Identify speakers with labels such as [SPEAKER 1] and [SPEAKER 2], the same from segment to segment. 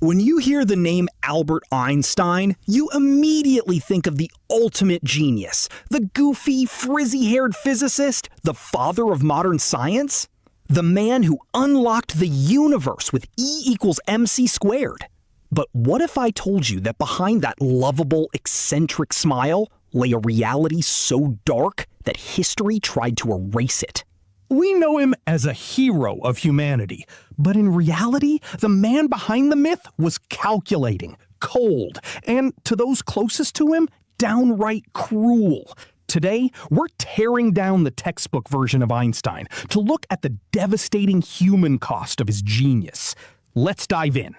[SPEAKER 1] When you hear the name Albert Einstein, you immediately think of the ultimate genius, the goofy, frizzy-haired physicist, the father of modern science, the man who unlocked the universe with E=mc². But what if I told you that behind that lovable, eccentric smile lay a reality so dark that history tried to erase it?
[SPEAKER 2] We know him as a hero of humanity, but in reality, the man behind the myth was calculating, cold, and to those closest to him, downright cruel. Today, we're tearing down the textbook version of Einstein to look at the devastating human cost of his genius. Let's dive in.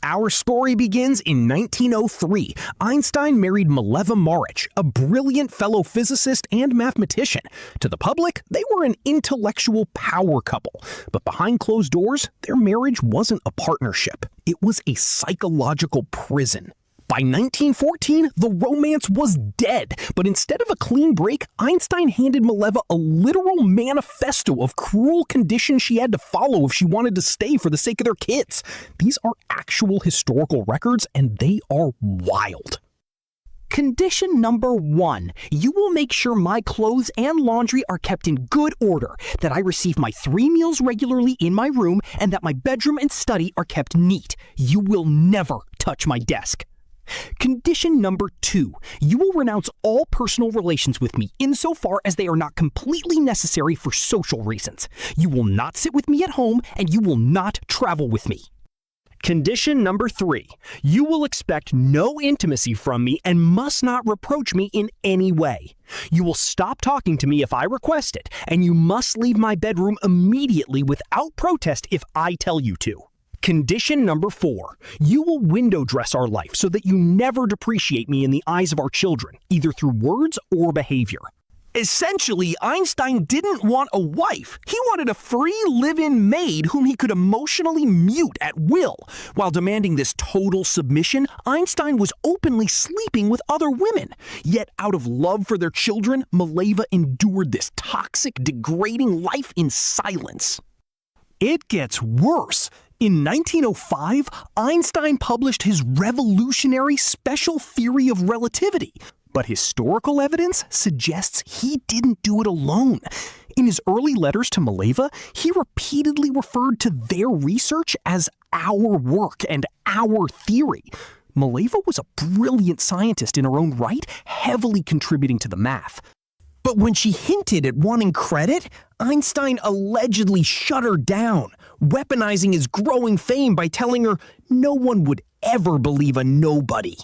[SPEAKER 1] Our story begins in 1903. Einstein married Mileva Marić, a brilliant fellow physicist and mathematician. To the public, they were an intellectual power couple. But behind closed doors, their marriage wasn't a partnership. It was a psychological prison. By 1914, the romance was dead, but instead of a clean break, Einstein handed Mileva a literal manifesto of cruel conditions she had to follow if she wanted to stay for the sake of their kids. These are actual historical records, and they are wild.
[SPEAKER 3] Condition number 1, you will make sure my clothes and laundry are kept in good order, that I receive my 3 meals regularly in my room, and that my bedroom and study are kept neat. You will never touch my desk. Condition number 2, you will renounce all personal relations with me insofar as they are not completely necessary for social reasons. You will not sit with me at home, and you will not travel with me.
[SPEAKER 1] Condition number 3, you will expect no intimacy from me and must not reproach me in any way. You will stop talking to me if I request it, and you must leave my bedroom immediately without protest if I tell you to. Condition number 4, you will window dress our life so that you never depreciate me in the eyes of our children, either through words or behavior. Essentially, Einstein didn't want a wife. He wanted a free live-in maid whom he could emotionally mute at will. While demanding this total submission, Einstein was openly sleeping with other women. Yet out of love for their children, Mileva endured this toxic, degrading life in silence. It gets worse. In 1905, Einstein published his revolutionary special theory of relativity. But historical evidence suggests he didn't do it alone. In his early letters to Mileva, he repeatedly referred to their research as our work and our theory. Mileva was a brilliant scientist in her own right, heavily contributing to the math. But when she hinted at wanting credit, Einstein allegedly shut her down, weaponizing his growing fame by telling her no one would ever believe a nobody.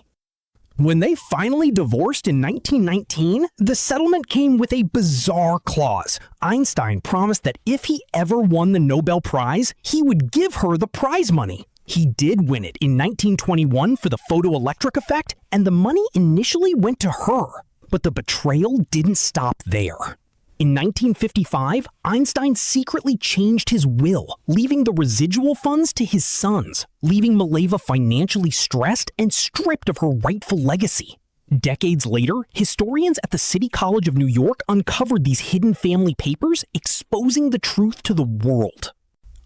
[SPEAKER 1] When they finally divorced in 1919, the settlement came with a bizarre clause. Einstein promised that if he ever won the Nobel Prize, he would give her the prize money. He did win it in 1921 for the photoelectric effect, and the money initially went to her. But the betrayal didn't stop there. In 1955, Einstein secretly changed his will, leaving the residual funds to his sons, leaving Mileva financially stressed and stripped of her rightful legacy. Decades later, historians at the City College of New York uncovered these hidden family papers, exposing the truth to the world.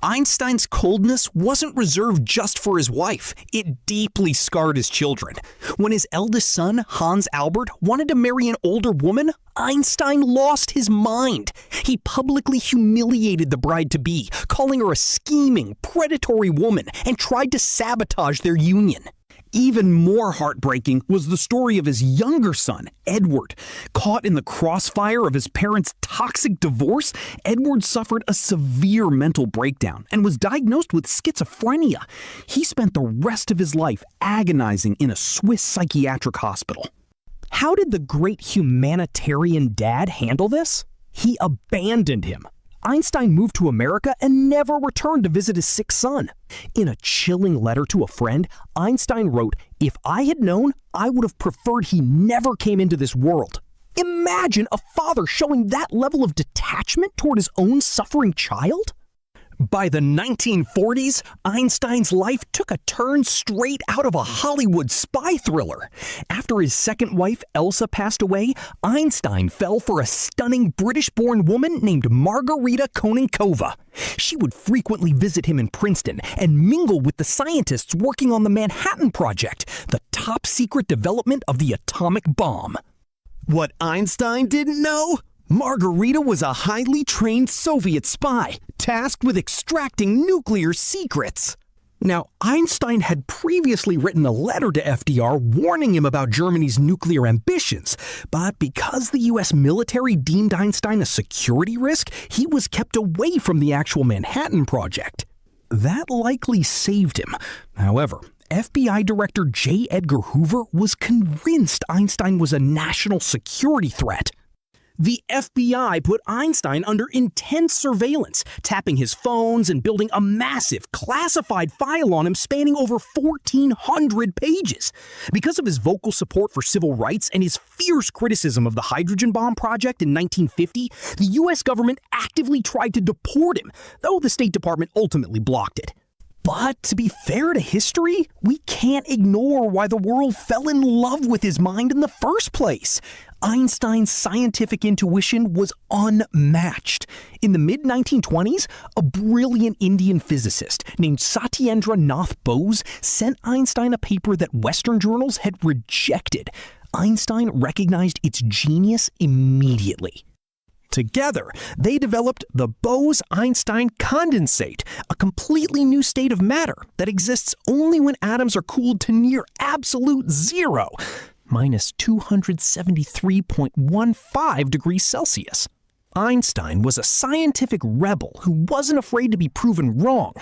[SPEAKER 1] Einstein's coldness wasn't reserved just for his wife. It deeply scarred his children. When his eldest son, Hans Albert, wanted to marry an older woman, Einstein lost his mind. He publicly humiliated the bride-to-be, calling her a scheming, predatory woman, and tried to sabotage their union. Even more heartbreaking was the story of his younger son, Edward. Caught in the crossfire of his parents' toxic divorce, Edward suffered a severe mental breakdown and was diagnosed with schizophrenia. He spent the rest of his life agonizing in a Swiss psychiatric hospital. How did the great humanitarian dad handle this? He abandoned him. Einstein moved to America and never returned to visit his sick son. In a chilling letter to a friend, Einstein wrote, "If I had known, I would have preferred he never came into this world." Imagine a father showing that level of detachment toward his own suffering child. By the 1940s, Einstein's life took a turn straight out of a Hollywood spy thriller. After his second wife, Elsa, passed away, Einstein fell for a stunning British-born woman named Margarita Konenkova. She would frequently visit him in Princeton and mingle with the scientists working on the Manhattan Project, the top-secret development of the atomic bomb.
[SPEAKER 4] What Einstein didn't know? Margarita was a highly trained Soviet spy, tasked with extracting nuclear secrets.
[SPEAKER 1] Now, Einstein had previously written a letter to FDR warning him about Germany's nuclear ambitions, but because the U.S. military deemed Einstein a security risk, he was kept away from the actual Manhattan Project. That likely saved him. However, FBI Director J. Edgar Hoover was convinced Einstein was a national security threat. The FBI put Einstein under intense surveillance, tapping his phones and building a massive, classified file on him spanning over 1,400 pages. Because of his vocal support for civil rights and his fierce criticism of the hydrogen bomb project in 1950, the U.S. government actively tried to deport him, though the State Department ultimately blocked it. But to be fair to history, we can't ignore why the world fell in love with his mind in the first place. Einstein's scientific intuition was unmatched. In the mid-1920s, a brilliant Indian physicist named Satyendra Nath Bose sent Einstein a paper that Western journals had rejected. Einstein recognized its genius immediately. Together, they developed the Bose-Einstein condensate, a completely new state of matter that exists only when atoms are cooled to near absolute zero, minus 273.15 degrees Celsius. Einstein was a scientific rebel who wasn't afraid to be proven wrong.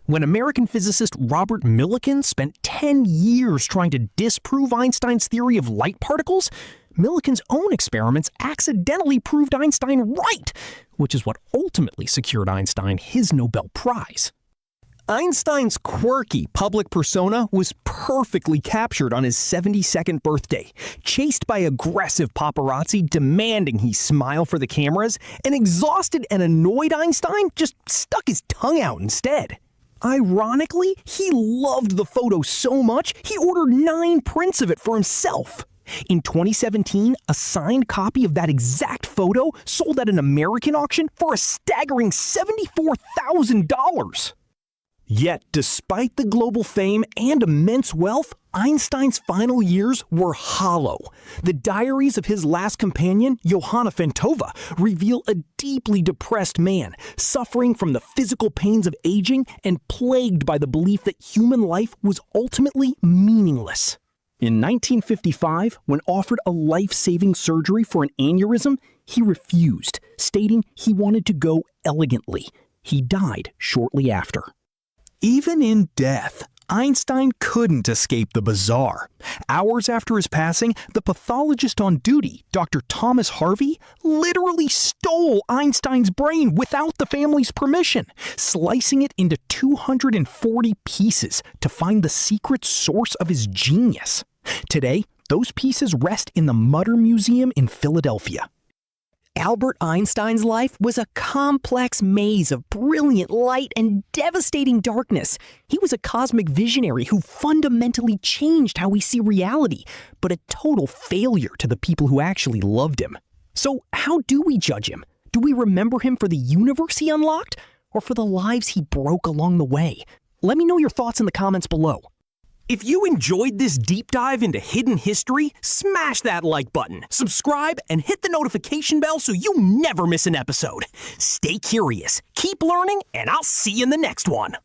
[SPEAKER 1] When American physicist Robert Millikan spent 10 years trying to disprove Einstein's theory of light particles, Millikan's own experiments accidentally proved Einstein right, which is what ultimately secured Einstein his Nobel Prize. Einstein's quirky public persona was perfectly captured on his 72nd birthday, chased by aggressive paparazzi demanding he smile for the cameras, and exhausted and annoyed Einstein just stuck his tongue out instead. Ironically, he loved the photo so much, he ordered 9 prints of it for himself. In 2017, a signed copy of that exact photo sold at an American auction for a staggering $74,000. Yet, despite the global fame and immense wealth, Einstein's final years were hollow. The diaries of his last companion, Johanna Fantova, reveal a deeply depressed man, suffering from the physical pains of aging and plagued by the belief that human life was ultimately meaningless. In 1955, when offered a life-saving surgery for an aneurysm, he refused, stating he wanted to go elegantly. He died shortly after. Even in death, Einstein couldn't escape the bizarre. Hours after his passing, the pathologist on duty, Dr. Thomas Harvey, literally stole Einstein's brain without the family's permission, slicing it into 240 pieces to find the secret source of his genius. Today, those pieces rest in the Mutter Museum in Philadelphia.
[SPEAKER 3] Albert Einstein's life was a complex maze of brilliant light and devastating darkness. He was a cosmic visionary who fundamentally changed how we see reality, but a total failure to the people who actually loved him. So how do we judge him? Do we remember him for the universe he unlocked, or for the lives he broke along the way? Let me know your thoughts in the comments below. If you enjoyed this deep dive into hidden history, smash that like button, subscribe, and hit the notification bell so you never miss an episode. Stay curious, keep learning, and I'll see you in the next one.